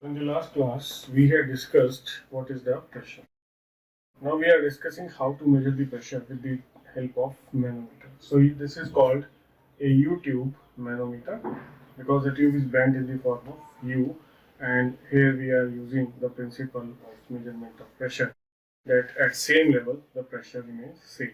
In the last class, we had discussed what is the pressure. Now we are discussing how to measure the pressure with the help of manometer. So this is called a U-tube manometer because the tube is bent in the form of U, and here we are using the principle of measurement of pressure, that at same level the pressure remains same.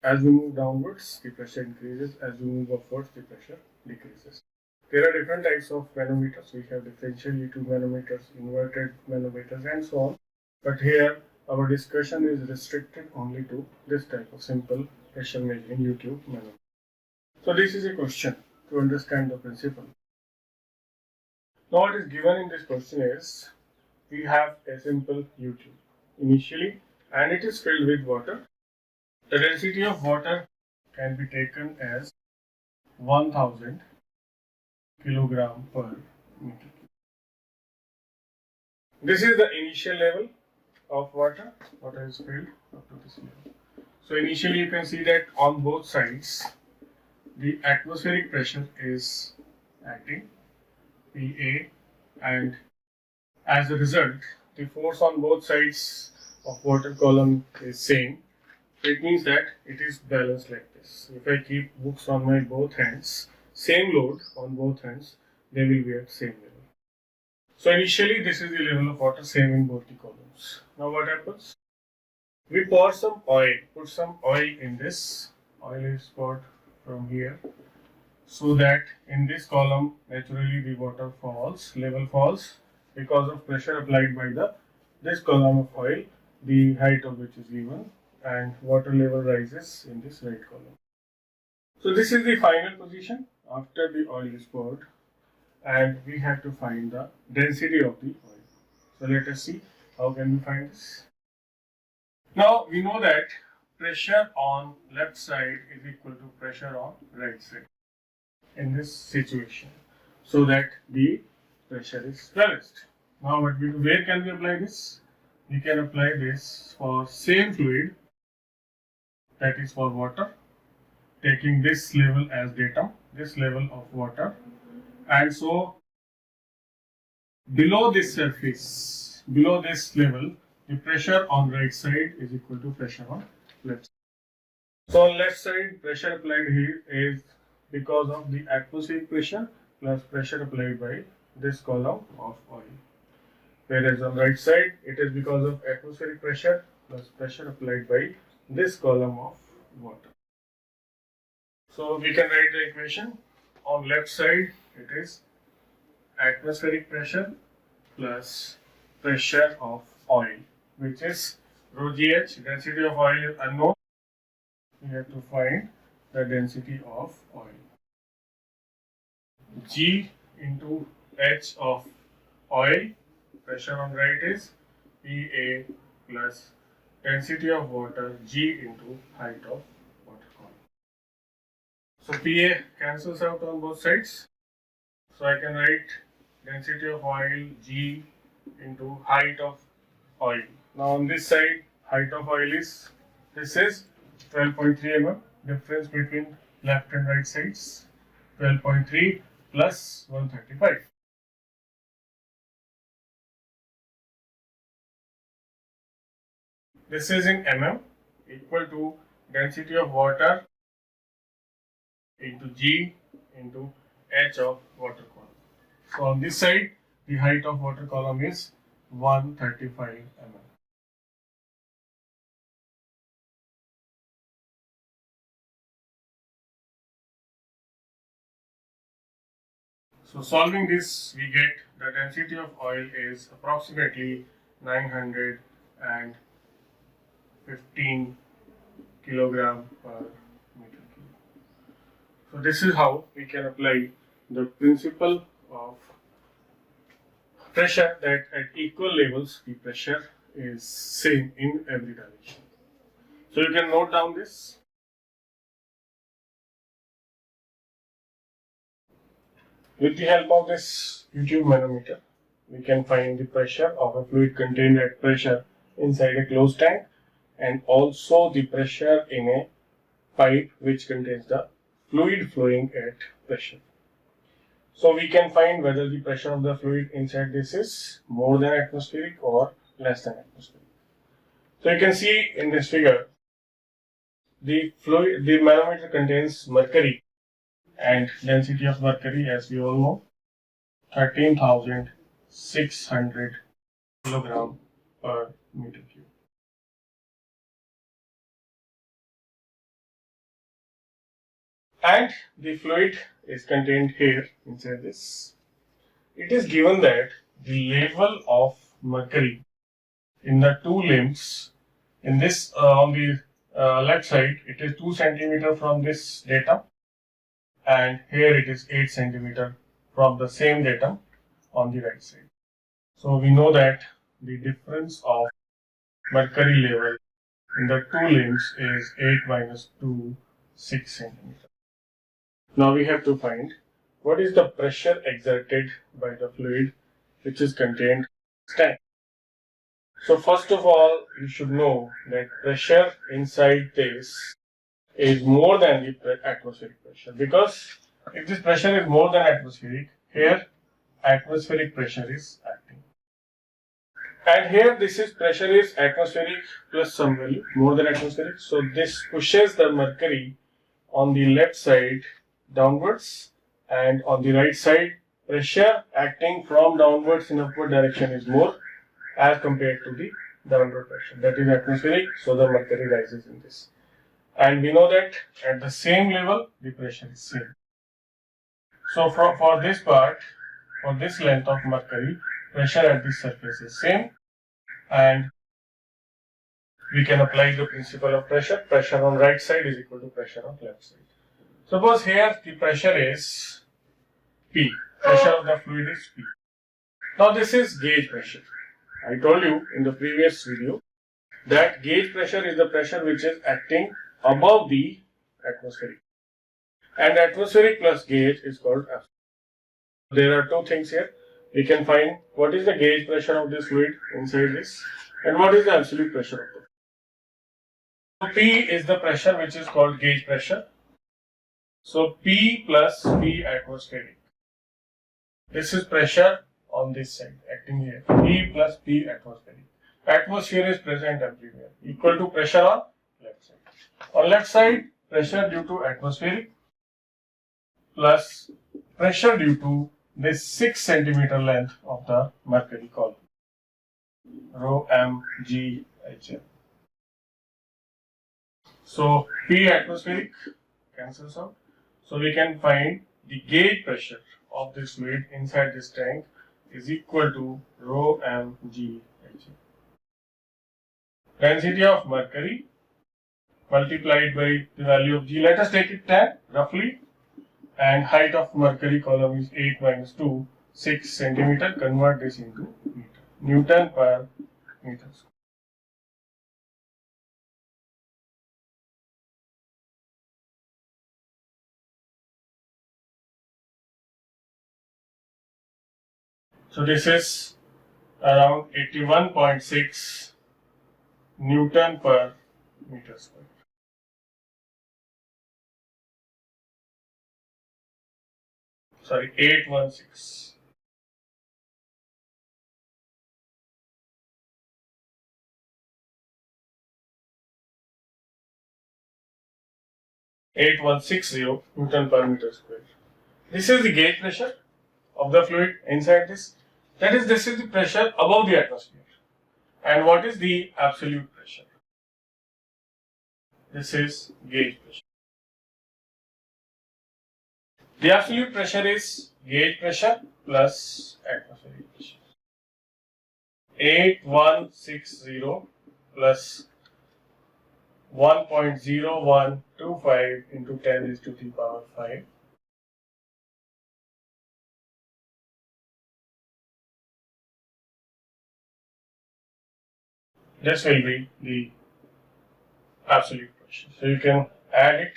As we move downwards, the pressure increases. As we move upwards, the pressure decreases. There are different types of manometers. We have differential U-tube manometers, inverted manometers, and so on. But here, our discussion is restricted only to this type of simple pressure measuring U-tube manometer. So this is a question to understand the principle. Now what is given in this question is, we have a simple U-tube initially, and it is filled with water. The density of water can be taken as 1000 kilogram per meter. This is the initial level of water. Water is filled up to this level. So initially you can see that on both sides the atmospheric pressure is acting, PA, and as a result the force on both sides of water column is same. It means that it is balanced like this. If I keep books on my both hands, same load on both hands, they will be at same level. So initially this is the level of water, same in both the columns. Now what happens? We pour some oil, put some oil in this. Oil is poured from here, so that in this column naturally the water falls, level falls because of pressure applied by this column of oil, the height of which is given, and water level rises in this right column. So this is the final position after the oil is poured, and we have to find the density of the oil. So let us see how can we find this. Now we know that pressure on left side is equal to pressure on right side in this situation, so that the pressure is balanced. Now what we do, where can we apply this? We can apply this for same fluid, that is for water, taking this level as datum, this level of water, and so below this surface, below this level, the pressure on right side is equal to pressure on left side. So on left side, pressure applied here is because of the atmospheric pressure plus pressure applied by this column of oil. Whereas on right side, it is because of atmospheric pressure plus pressure applied by this column of water. So we can write the equation. On left side, it is atmospheric pressure plus pressure of oil, which is rho GH. Density of oil is unknown. We have to find the density of oil. G into H of oil, pressure on right is PA plus density of water, G into height of water column. So PA cancels out on both sides. So I can write density of oil, G into height of oil. Now on this side, height of oil is, this is 12.3 mm, difference between left and right sides, 12.3 plus 135. This is in mm, equal to density of water into G into H of water column. So on this side, the height of water column is 135 mm. So solving this, we get the density of oil is approximately 915 kilogram per meter cube. So this is how we can apply the principle of pressure, that at equal levels the pressure is same in every direction. So you can note down this. With the help of this U-tube manometer, we can find the pressure of a fluid contained at pressure inside a closed tank, and also the pressure in a pipe which contains the fluid flowing at pressure. So we can find whether the pressure of the fluid inside this is more than atmospheric or less than atmospheric. So you can see in this figure, the manometer contains mercury, and density of mercury, as we all know, 13,600 kilogram per meter cube. And the fluid is contained here inside this. It is given that the level of mercury in the two limbs, in this on the left side, it is 2 centimeter from this datum, and here it is 8 centimeter from the same datum on the right side. So we know that the difference of mercury level in the two limbs is 8 minus 2, 6 centimeter. Now we have to find what is the pressure exerted by the fluid which is contained in this tank. So first of all, you should know that pressure inside this is more than the atmospheric pressure, because if this pressure is more than atmospheric, here atmospheric pressure is acting. And here this is pressure is atmospheric plus some value more than atmospheric. So this pushes the mercury on the left side downwards, and on the right side pressure acting from downwards in upward direction is more as compared to the downward pressure, that is atmospheric, so the mercury rises in this. And we know that at the same level the pressure is same. So for this part, for this length of mercury, pressure at this surface is same, and we can apply the principle of pressure. Pressure on right side is equal to pressure on left side. Suppose here the pressure is P, pressure of the fluid is P. Now this is gauge pressure. I told you in the previous video that gauge pressure is the pressure which is acting above the atmospheric, and atmospheric plus gauge is called absolute. There are two things here. We can find what is the gauge pressure of this fluid inside this and what is the absolute pressure of it. So P is the pressure which is called gauge pressure. So P plus P atmospheric. This is pressure on this side acting here. P plus P atmospheric. Atmosphere is present everywhere, equal to pressure on left side. On left side, pressure due to atmospheric plus pressure due to this 6 centimeter length of the mercury column, rho m g h m. So P atmospheric cancels out. So we can find the gauge pressure of this fluid inside this tank is equal to rho m g h m. Density of mercury multiplied by the value of G. Let us take it 10 roughly, and height of mercury column is 8 minus 2, 6 centimeter. Convert this into meter, Newton per meter square. So this is around 81.6 Newton per meter square. Sorry, 816. Newton per meter square. This is the gauge pressure of the fluid inside this. That is, this is the pressure above the atmosphere. And what is the absolute pressure? This is gauge pressure. The absolute pressure is gauge pressure plus atmospheric pressure. 8160 plus 1.0125 into 10 raised to the power 5. This will be the absolute pressure. So you can add it.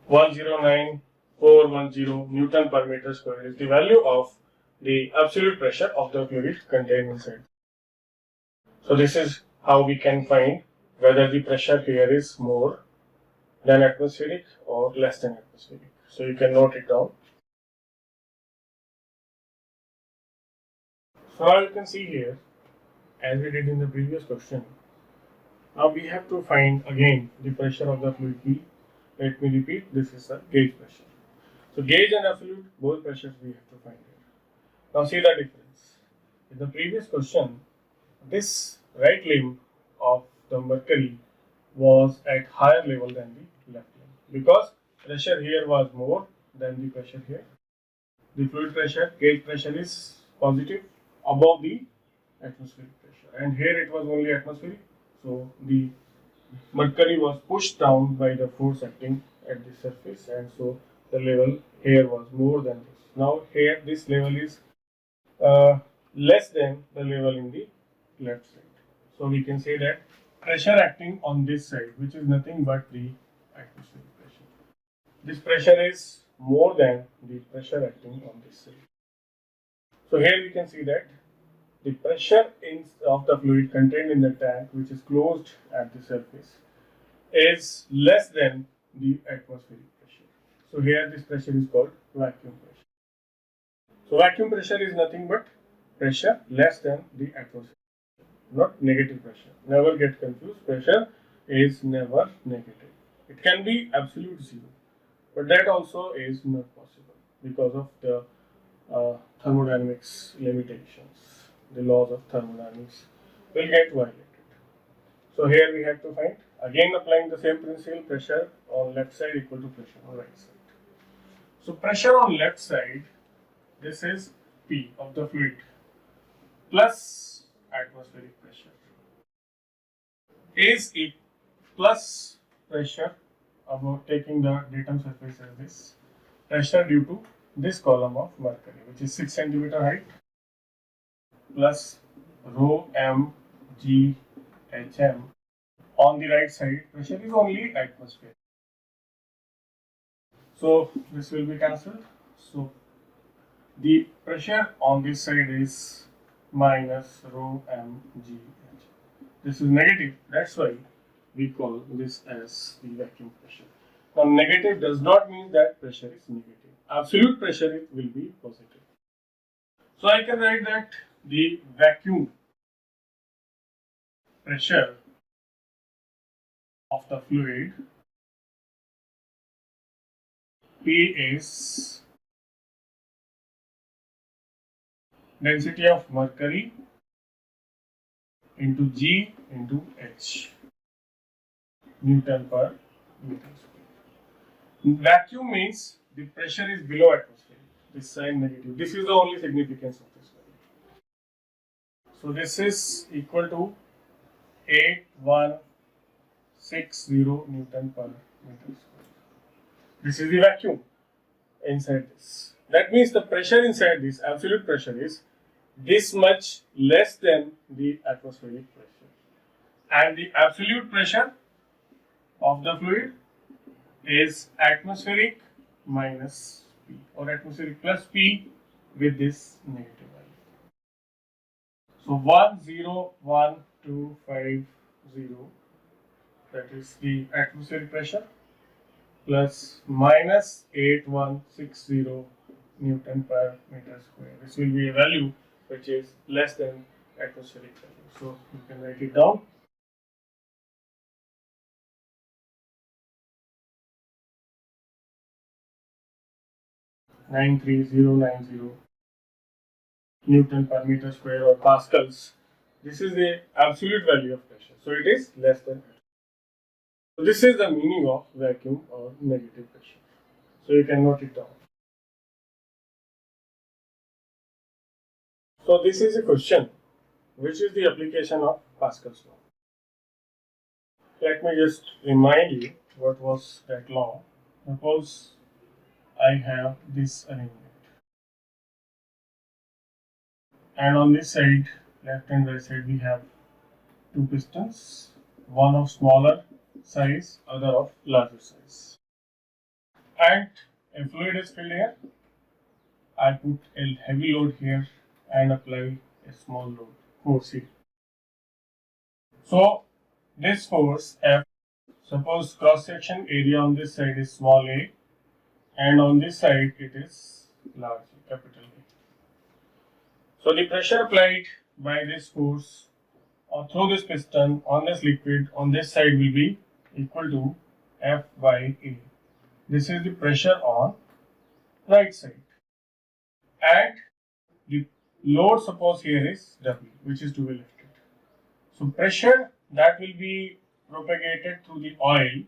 (109,410 Newton per meter square is the value of the absolute pressure of the fluid contained inside. So this is how we can find whether the pressure here is more than atmospheric or less than atmospheric. So you can note it down. So now you can see here, as we did in the previous question, now we have to find again the pressure of the fluid P. Let me repeat, this is the gauge pressure. So gauge and absolute, both pressures we have to find here. Now see the difference. In the previous question, this right limb of the mercury was at higher level than the left limb because pressure here was more than the pressure here. The fluid pressure, gauge pressure is positive above the atmospheric pressure, and here it was only atmospheric. So the mercury was pushed down by the force acting at the surface, and so the level here was more than this. Now here this level is less than the level in the left side. So we can say that pressure acting on this side, which is nothing but the atmospheric pressure. This pressure is more than the pressure acting on this side. So here we can see that the pressure of the fluid contained in the tank, which is closed at the surface, is less than the atmospheric pressure. So here this pressure is called vacuum pressure. So vacuum pressure is nothing but pressure less than the atmosphere, not negative pressure. Never get confused. Pressure is never negative. It can be absolute zero, but that also is not possible because of the thermodynamics limitations. The laws of thermodynamics will get violated. So here we have to find, again applying the same principle, pressure on left side equal to pressure on right side. So pressure on left side, this is P of the fluid plus atmospheric pressure is a plus pressure about taking the datum surface as this pressure due to this column of mercury, which is 6 centimeter height, plus rho m g h m. On the right side, pressure is only atmosphere. So this will be cancelled. So the pressure on this side is minus rho m g h. This is negative. That's why we call this as the vacuum pressure. Now negative does not mean that pressure is negative. Absolute pressure will be positive. So I can write that the vacuum pressure of the fluid P is density of mercury into G into H, Newton per meter square. Vacuum means the pressure is below atmosphere. This sign negative. This is the only significance of this value. So this is equal to 8160 Newton per meter square. This is the vacuum inside this. That means the pressure inside this, absolute pressure, is this much less than the atmospheric pressure. And the absolute pressure of the fluid is atmospheric minus P, or atmospheric plus P with this negative value. So 101,250, that is the atmospheric pressure, plus minus 8160 Newton per meter square. This will be a value which is less than atmospheric value. So you can write it down. (93090) Newton per meter square or pascals. This is the absolute value of pressure. So it is less than. So this is the meaning of vacuum or negative pressure. So you can note it down. So this is a question, which is the application of Pascal's law. Let me just remind you what was that law. Suppose I have this arrangement, and on this side, left and right side, we have two pistons, one of smaller size, other of larger size, and a fluid is filled here. I put a heavy load here and apply a small load, force here. So this force F, suppose cross section area on this side is small a and on this side it is large A, capital A. So the pressure applied by this force or through this piston on this liquid on this side will be equal to F by A. This is the pressure on right side. And the load suppose here is W, which is to be lifted. So pressure that will be propagated through the oil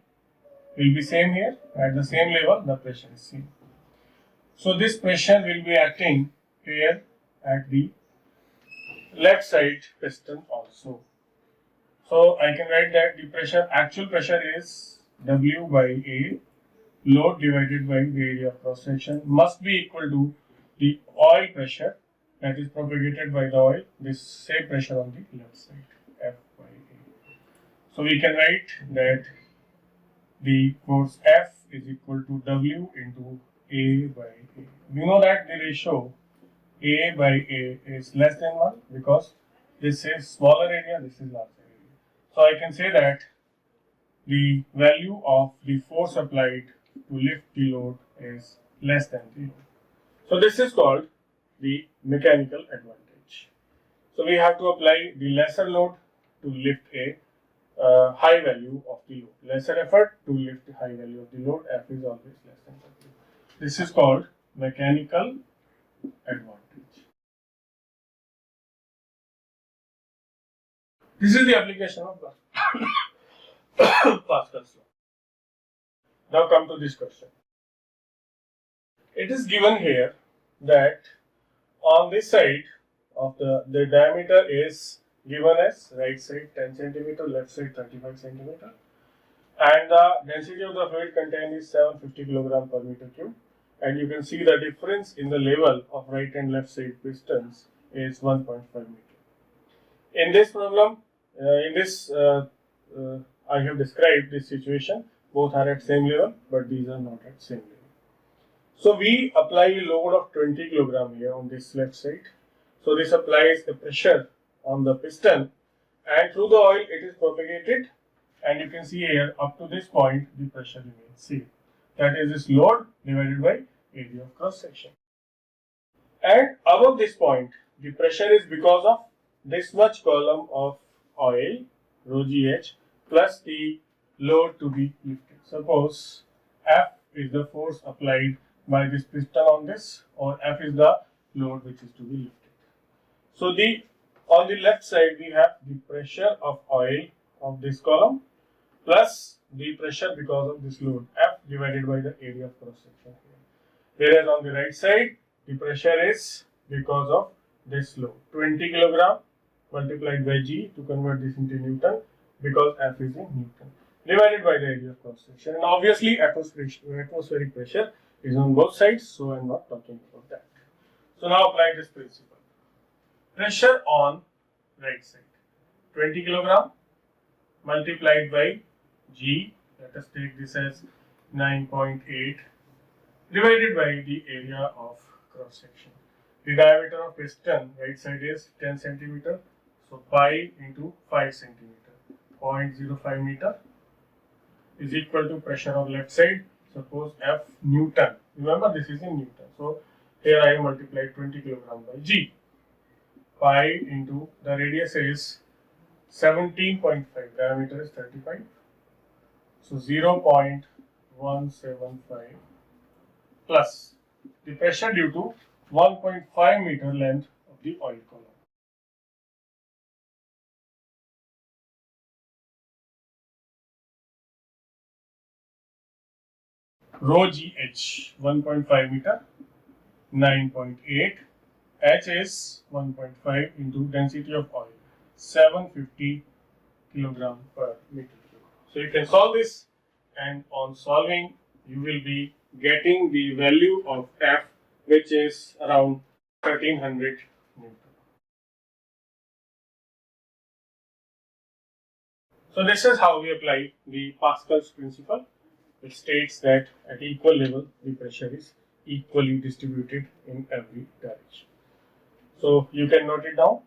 will be same here. At the same level the pressure is same. So this pressure will be acting here at the left side piston also. So I can write that the pressure, actual pressure is W by A, load divided by the area of cross section must be equal to the oil pressure that is propagated by the oil, this same pressure on the left side, F by A. So we can write that the force F is equal to W into A by A. We know that the ratio A by A is less than 1 because this is smaller area, this is larger area. So I can say that the value of the force applied to lift the load is less than the load. So this is called the mechanical advantage. So we have to apply the lesser load to lift a high value of the load. Lesser effort to lift the high value of the load. F is always less than W. This is called mechanical advantage. This is the application of Pascal's law. Now come to this question. It is given here that on this side of the diameter is given as right side 10 centimeter, left side 35 centimeter, and the density of the fluid contained is 750 kilogram per meter cube. And you can see the difference in the level of right and left side pistons is 1.5 meter. In this problem, I have described this situation. Both are at same level, but these are not at same level. So we apply a load of 20 kilogram here on this left side. So this applies a pressure on the piston, and through the oil it is propagated, and you can see here up to this point the pressure remains same. That is this load divided by area of cross section. And above this point the pressure is because of this much column of oil, rho GH, plus the load to be lifted. Suppose F is the force applied by this piston on this, or F is the load which is to be lifted. So on the left side we have the pressure of oil of this column plus the pressure because of this load, F divided by the area of cross section here. Whereas on the right side the pressure is because of this load, 20 kilogram multiplied by G to convert this into Newton, because F is in Newton, divided by the area of cross section. And obviously atmospheric pressure is on both sides, so I am not talking about that. So now apply this principle. Pressure on right side, 20 kilogram multiplied by G, let us take this as 9.8, divided by the area of cross section. The diameter of piston right side is 10 centimeter, so pi into 5 centimeter, 0.05 meter is equal to pressure on left side, suppose F Newton. Remember this is in Newton, so here I multiplied 20 kilogram by G. Pi into the radius is 17.5, diameter is 35, so 0.175 plus the pressure due to 1.5 meter length of the oil column. Rho GH 1.5 meter, 9.8, H is 1.5 into density of oil, 750 kilogram per meter cube. So you can solve this, and on solving you will be getting the value of F, which is around 1300 Newton. So this is how we apply the Pascal's principle, which states that at equal level the pressure is equally distributed in every direction. So you can note it down.